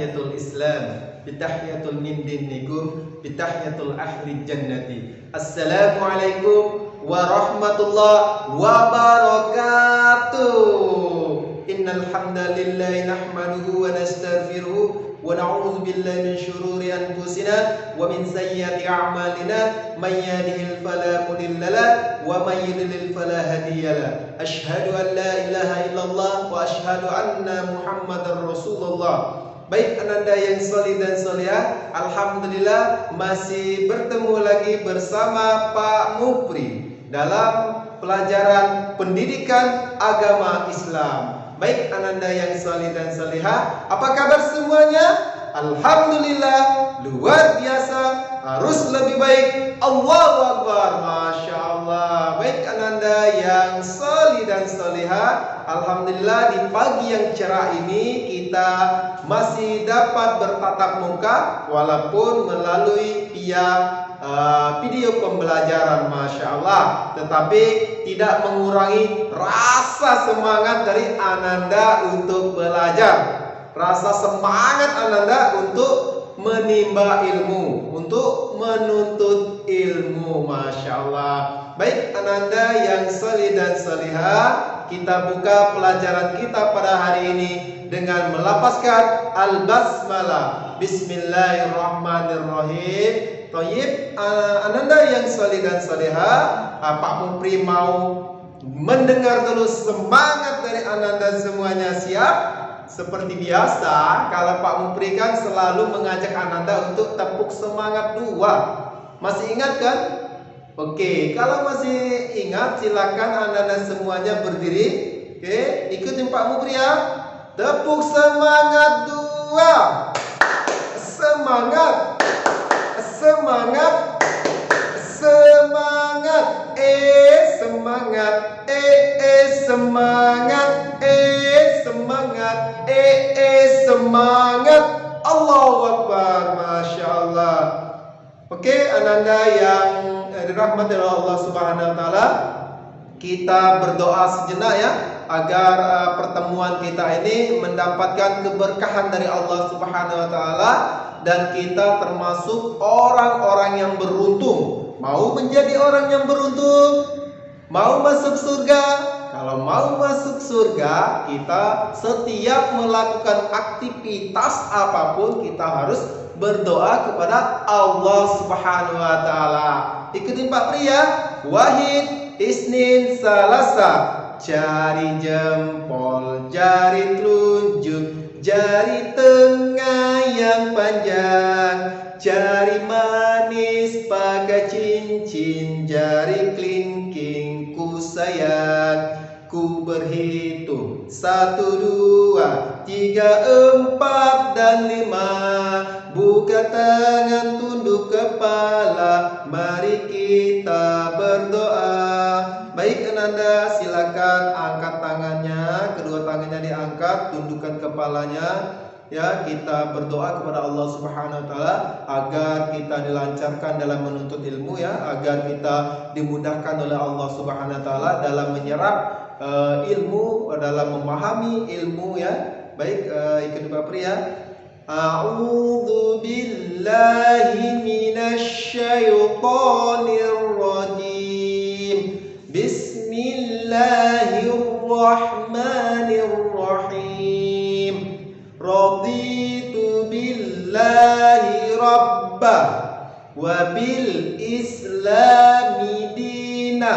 bitahiyatul Islam, bitahiyatul min dinikum, bitahiyatul ahli jannati. Assalamualaikum warahmatullahi wabarakatuh. Innal hamdalillahi nahmaduhu wa nastaghfiruhu wa na'udzu billahi min syururi anfusina wa min sayyiati a'malina may yahdihil fala mudilla lahu wa may yudlil fala hadiya lahu. Asyhadu an la ilaha illallah wa asyhadu anna Muhammadar Rasulullah. Baik ananda yang solih dan solihah, alhamdulillah masih bertemu lagi bersama Pak Mupri dalam pelajaran pendidikan agama Islam. Baik ananda yang solih dan solihah, apa kabar semuanya? Alhamdulillah, luar biasa, harus lebih baik. Allahu Akbar, Masya Allah. Baik ananda yang solih dan solihah, alhamdulillah di pagi yang cerah ini kita masih dapat bertatap muka walaupun melalui via video pembelajaran, Masya Allah, tetapi tidak mengurangi rasa semangat dari ananda untuk belajar, rasa semangat ananda untuk menimba ilmu, untuk menuntut ilmu, Masya Allah. Baik ananda yang solih dan solihah, kita buka pelajaran kita pada hari ini dengan melafazkan al-basmalah. Bismillahirrahmanirrahim. Thayyib, ananda yang solih dan solihah, Pak Mupri mau mendengar dulu semangat dari ananda semuanya. Siap? Seperti biasa, kalau Pak Mupri kan selalu mengajak ananda untuk tepuk semangat dua. Masih ingat kan? Oke, kalau masih ingat silakan ananda semuanya berdiri. Oke, ikutin Pak Mupri ya. Tepuk semangat dua. Semangat. Semangat. Semangat. Semangat. Semangat. Semangat. Semangat. Allahu Akbar, Masya Allah. Oke, ananda yang dirahmati oleh Allah Subhanahu wa taala, kita berdoa sejenak ya agar pertemuan kita ini mendapatkan keberkahan dari Allah Subhanahu wa taala dan kita termasuk orang-orang yang beruntung. Mau menjadi orang yang beruntung? Mau masuk surga? Kalau mau masuk surga, kita setiap melakukan aktivitas apapun kita harus berdoa kepada Allah Subhanahu wa taala. Ikutin Pak Pria. Wahid, Isnin, Salasa. Jari jempol, jari telunjuk, jari tengah yang panjang, jari manis pakai cincin, jari kelingking ku sayang. Ku berhitung 1, 2, 3, 4 dan 5. Buka tangan, tunduk kepala, mari kita berdoa. Baik ananda, silakan angkat tangannya, kedua tangannya diangkat, tundukkan kepalanya. Ya, kita berdoa kepada Allah Subhanahu wa taala agar kita dilancarkan dalam menuntut ilmu ya, agar kita dimudahkan oleh Allah Subhanahu wa taala dalam menyerap ilmu, dalam memahami ilmu ya. Baik, ikut Pak Pria. A'udzu billahi minasy syaithanir rajim. Bismillahirrahmanirrahim. Raditu billahi rabba wa bil islami dina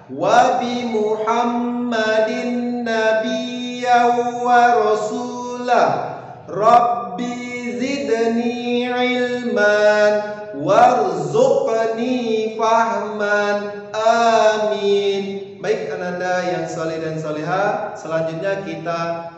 wa bi Muhammadin nabiyyan wa rasulah. Rabbi zidni ilman warzuqni fahman. Amin. Baik ananda yang saleh dan salehah, selanjutnya kita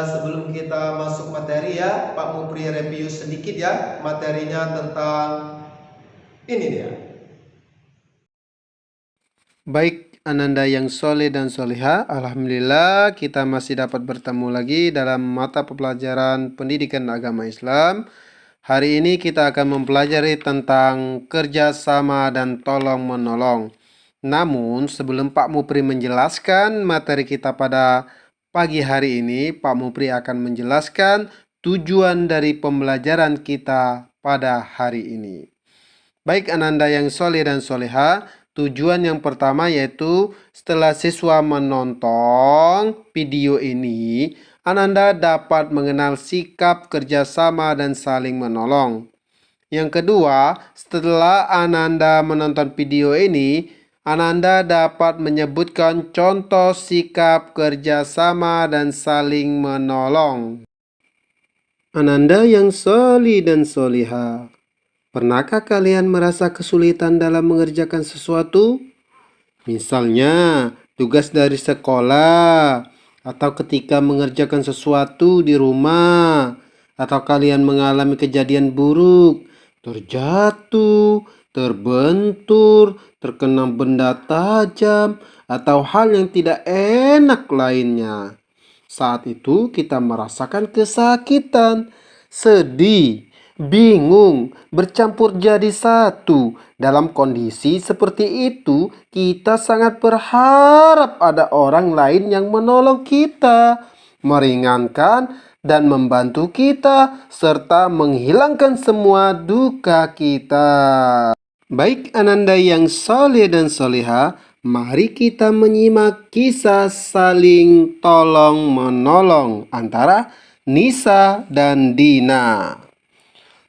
sebelum kita masuk materi ya, Pak Mupri review sedikit ya materinya tentang ini dia. Baik ananda yang soleh dan solehah, alhamdulillah kita masih dapat bertemu lagi dalam mata pelajaran pendidikan agama Islam. Hari ini kita akan mempelajari tentang kerjasama dan tolong menolong. Namun sebelum Pak Mupri menjelaskan materi kita pada pagi hari ini, Pak Mupri akan menjelaskan tujuan dari pembelajaran kita pada hari ini. Baik ananda yang soleh dan soleha, tujuan yang pertama yaitu setelah siswa menonton video ini, ananda dapat mengenal sikap kerjasama dan saling menolong. Yang kedua, setelah ananda menonton video ini, ananda dapat menyebutkan contoh sikap kerjasama dan saling menolong. Ananda yang solih dan soliha, pernahkah kalian merasa kesulitan dalam mengerjakan sesuatu? Misalnya, tugas dari sekolah, atau ketika mengerjakan sesuatu di rumah, atau kalian mengalami kejadian buruk, terjatuh, terbentur, terkena benda tajam, atau hal yang tidak enak lainnya. Saat itu kita merasakan kesakitan, sedih, bingung, bercampur jadi satu. Dalam kondisi seperti itu, kita sangat berharap ada orang lain yang menolong kita, meringankan dan membantu kita, serta menghilangkan semua duka kita. Baik ananda yang soleh dan soleha, mari kita menyimak kisah saling tolong-menolong antara Nisa dan Dina.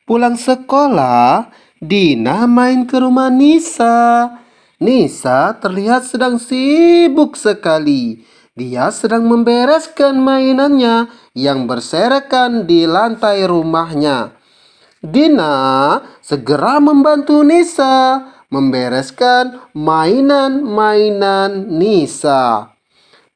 Pulang sekolah, Dina main ke rumah Nisa. Nisa terlihat sedang sibuk sekali. Dia sedang membereskan mainannya yang berserakan di lantai rumahnya. Dina segera membantu Nisa membereskan mainan-mainan Nisa.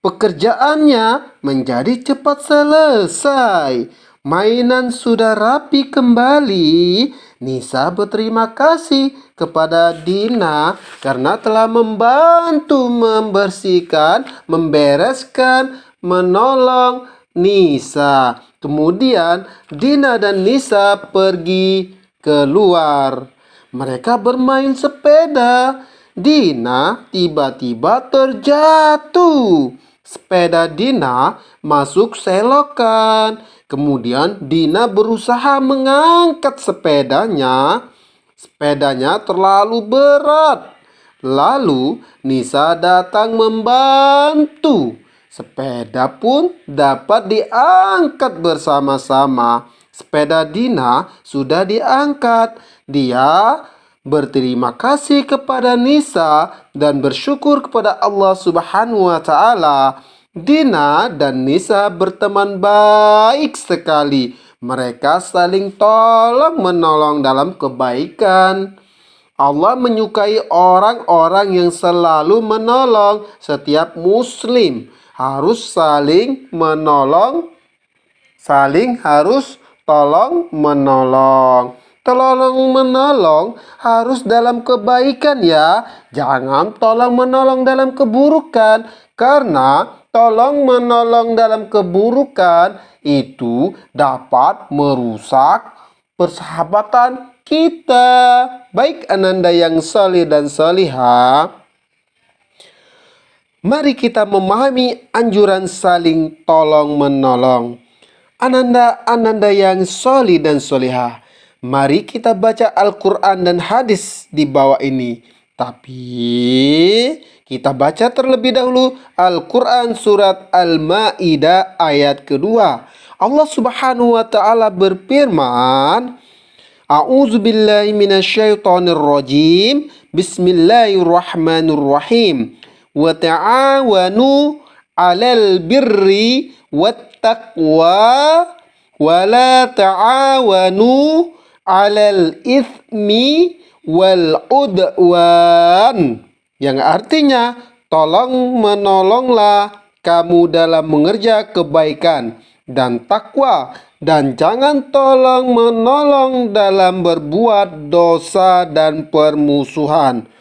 Pekerjaannya menjadi cepat selesai. Mainan sudah rapi kembali. Nisa berterima kasih kepada Dina karena telah membantu membersihkan, membereskan, menolong Nisa. Kemudian Dina dan Nisa pergi keluar. Mereka bermain sepeda. Dina tiba-tiba terjatuh. Sepeda Dina masuk selokan. Kemudian Dina berusaha mengangkat sepedanya. Sepedanya terlalu berat. Lalu Nisa datang membantu. Sepeda pun dapat diangkat bersama-sama. Sepeda Dina sudah diangkat. Dia berterima kasih kepada Nisa dan bersyukur kepada Allah Subhanahu wa Ta'ala. Dina dan Nisa berteman baik sekali. Mereka saling tolong-menolong dalam kebaikan. Allah menyukai orang-orang yang selalu menolong. Setiap muslim harus saling menolong, harus tolong-menolong. Tolong-menolong harus dalam kebaikan ya. Jangan tolong-menolong dalam keburukan. Karena tolong-menolong dalam keburukan itu dapat merusak persahabatan kita. Baik ananda yang soleh dan solihah, mari kita memahami anjuran saling tolong-menolong. Ananda-ananda yang soleh dan solihah, mari kita baca Al-Quran dan hadis di bawah ini. Tapi kita baca terlebih dahulu Al-Quran surat Al-Ma'idah ayat kedua. Allah Subhanahu wa Ta'ala berfirman, A'udzu billahi minasyaitonir rajim. Bismillahirrahmanirrahim. Wa ta'awanu 'alal birri wat taqwa wa la ta'awanu 'alal itsmi wal udwan. Yang artinya, tolong menolonglah kamu dalam mengerja kebaikan dan takwa, dan jangan tolong menolong dalam berbuat dosa dan permusuhan.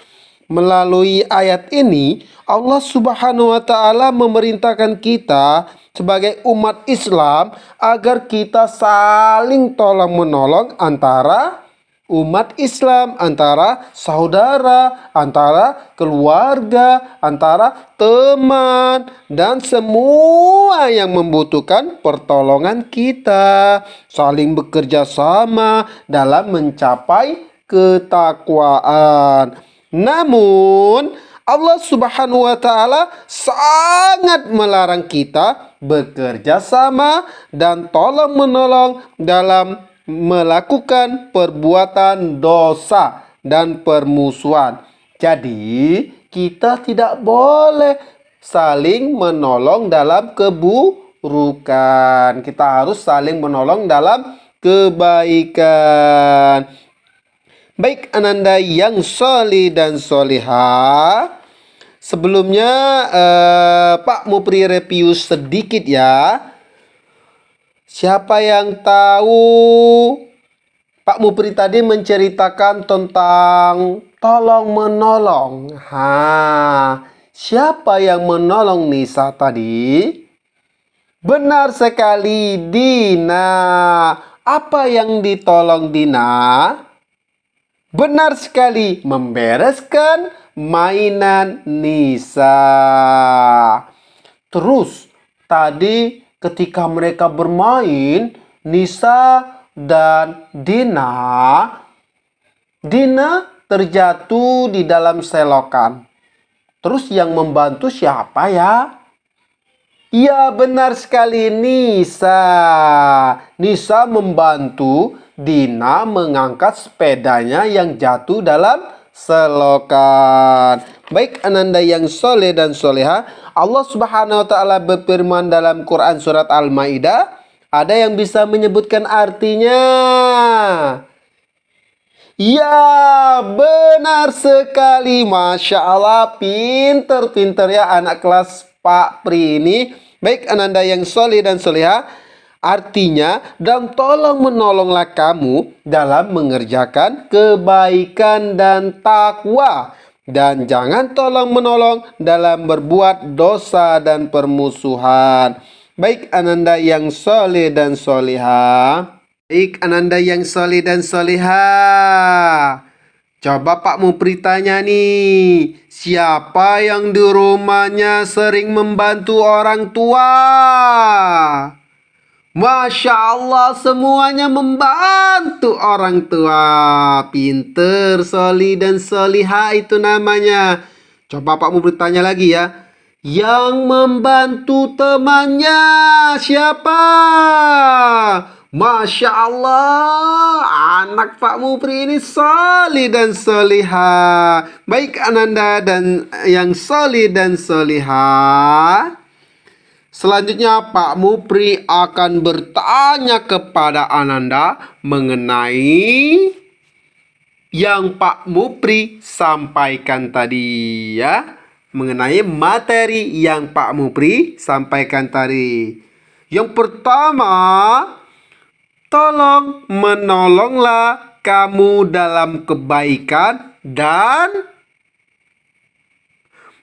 Melalui ayat ini, Allah Subhanahu wa Ta'ala memerintahkan kita sebagai umat Islam agar kita saling tolong menolong antara umat Islam, antara saudara, antara keluarga, antara teman, dan semua yang membutuhkan pertolongan kita. Saling bekerja sama dalam mencapai ketakwaan. Namun, Allah Subhanahu wa Ta'ala sangat melarang kita bekerja sama dan tolong-menolong dalam melakukan perbuatan dosa dan permusuhan. Jadi, kita tidak boleh saling menolong dalam keburukan. Kita harus saling menolong dalam kebaikan. Baik ananda yang solih dan solihah, sebelumnya Pak Mupri review sedikit ya. Siapa yang tahu Pak Mupri tadi menceritakan tentang tolong menolong. Siapa yang menolong Nisa tadi? Benar sekali, Dina. Apa yang ditolong Dina? Benar sekali, membereskan mainan Nisa. Terus tadi ketika mereka bermain, Nisa dan Dina terjatuh di dalam selokan. Terus yang membantu siapa ya? Ya, benar sekali, Nisa. Nisa membantu Dina mengangkat sepedanya yang jatuh dalam selokan. Baik ananda yang soleh dan soleha, Allah Subhanahu wa Ta'ala berfirman dalam Quran surat Al-Maidah. Ada yang bisa menyebutkan artinya? Ya, benar sekali. Masya Allah, pinter-pinter ya anak kelas Pak Pri ini. Baik ananda yang soleh dan soleha, artinya, dan tolong menolonglah kamu dalam mengerjakan kebaikan dan takwa. Dan jangan tolong menolong dalam berbuat dosa dan permusuhan. Baik ananda yang soleh dan solehah. Baik ananda yang soleh dan solehah. Coba Pak Mupri tanya nih, siapa yang di rumahnya sering membantu orang tua? Masya Allah, semuanya membantu orang tua. Pinter, soli dan soliha itu namanya. Coba Pak Mupri tanya lagi ya. Yang membantu temannya siapa? Masya Allah, anak Pak Mupri ini soli dan soliha. Baik ananda dan yang soli dan soliha. Selanjutnya Pak Mupri akan bertanya kepada ananda mengenai yang Pak Mupri sampaikan tadi ya. Mengenai materi yang Pak Mupri sampaikan tadi. Yang pertama, tolong menolonglah kamu dalam kebaikan dan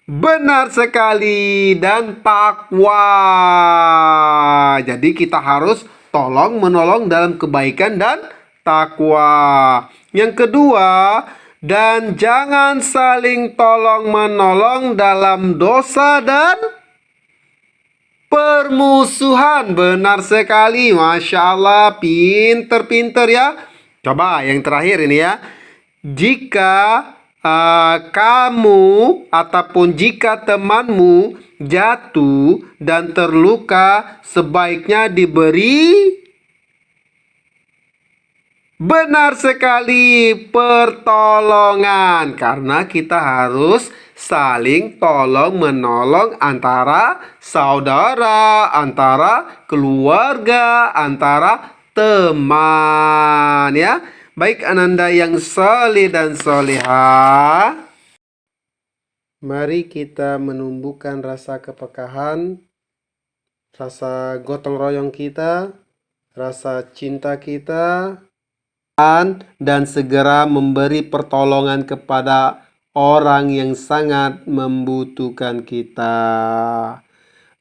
benar sekali, dan takwa. Jadi kita harus tolong menolong dalam kebaikan dan takwa. Yang kedua, dan jangan saling tolong menolong dalam dosa dan permusuhan. Benar sekali, Masya Allah, pinter-pinter ya. Coba yang terakhir ini ya. Jika kamu ataupun jika temanmu jatuh dan terluka, sebaiknya diberi benar sekali pertolongan, karena kita harus saling tolong menolong antara saudara, antara keluarga, antara teman ya. Baik ananda yang soleh dan solehah, mari kita menumbuhkan rasa kepekaan, rasa gotong royong kita, rasa cinta kita, dan segera memberi pertolongan kepada orang yang sangat membutuhkan kita.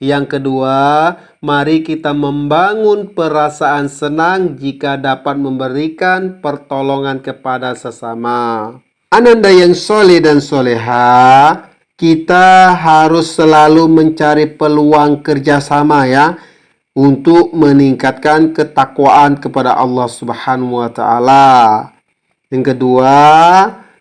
Yang kedua, mari kita membangun perasaan senang jika dapat memberikan pertolongan kepada sesama. Ananda yang soleh dan soleha, kita harus selalu mencari peluang kerjasama ya, untuk meningkatkan ketakwaan kepada Allah Subhanahu wa Ta'ala. Yang kedua,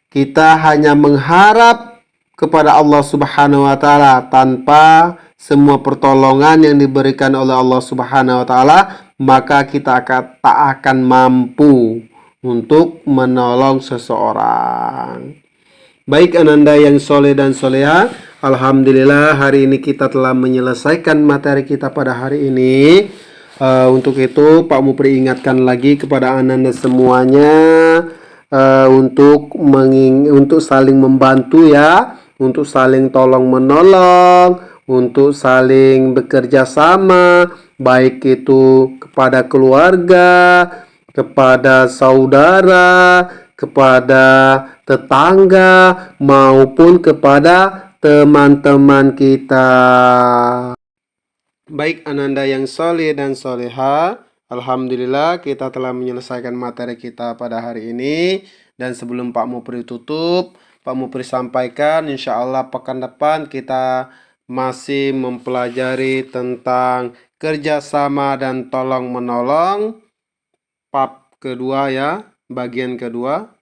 kita hanya mengharap kepada Allah Subhanahu wa Ta'ala tanpa semua pertolongan yang diberikan oleh Allah Subhanahu wa Ta'ala, maka kita tak akan mampu untuk menolong seseorang. Baik Ananda yang soleh dan soleha, alhamdulillah hari ini kita telah menyelesaikan materi kita pada hari ini. Untuk itu Pak Mupri ingatkan lagi kepada Ananda semuanya untuk saling membantu ya, untuk saling tolong menolong, untuk saling bekerja sama, baik itu kepada keluarga, kepada saudara, kepada tetangga, maupun kepada teman-teman kita. Baik Ananda yang soleh dan soleha, alhamdulillah kita telah menyelesaikan materi kita pada hari ini. Dan sebelum Pak Mupri tutup, Pak Mupri sampaikan insya Allah pekan depan kita masih mempelajari tentang kerjasama dan tolong menolong, bab kedua ya, bagian kedua.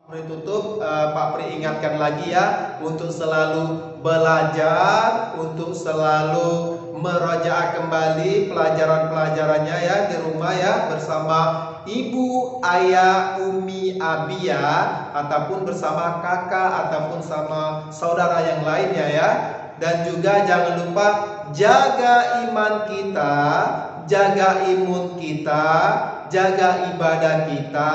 Tutup, Pak Pri ingatkan lagi ya, untuk selalu belajar, untuk selalu merajaah kembali pelajaran-pelajarannya ya di rumah ya, bersama ibu, ayah, umi, abi ya, ataupun bersama kakak ataupun sama saudara yang lainnya ya. Dan juga jangan lupa jaga iman kita, jaga imun kita, jaga ibadah kita,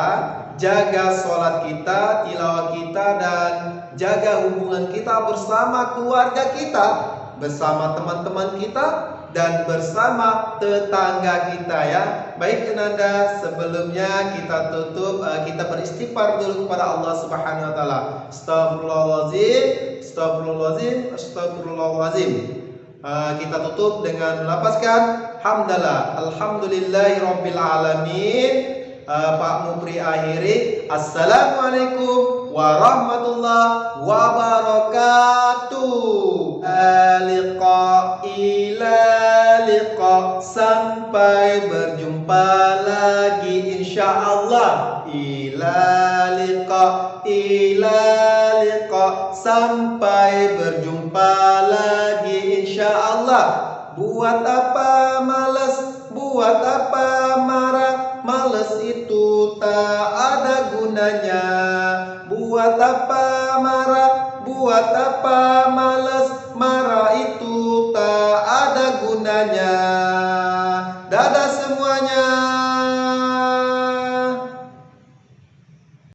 jaga sholat kita, tilawah kita, dan jaga hubungan kita bersama keluarga kita, bersama teman-teman kita, dan bersama tetangga kita ya. Baik Ananda, sebelumnya kita tutup, kita beristighfar dulu kepada Allah Subhanahu wa Ta'ala. Astagfirullahaladzim, astagfirullahaladzim, astagfirullahaladzim. Kita tutup dengan melafazkan hamdalah, alhamdulillahirabbil alamin. Pak Mupri akhiri, assalamualaikum warahmatullahi wabarakatuh. Liqa, sampai berjumpa lagi insyaallah. Ila liqa, sampai berjumpa lagi insyaallah. Buat apa malas, buat apa marah, males itu tak ada gunanya. Buat apa marah, buat apa males, marah itu tak ada gunanya.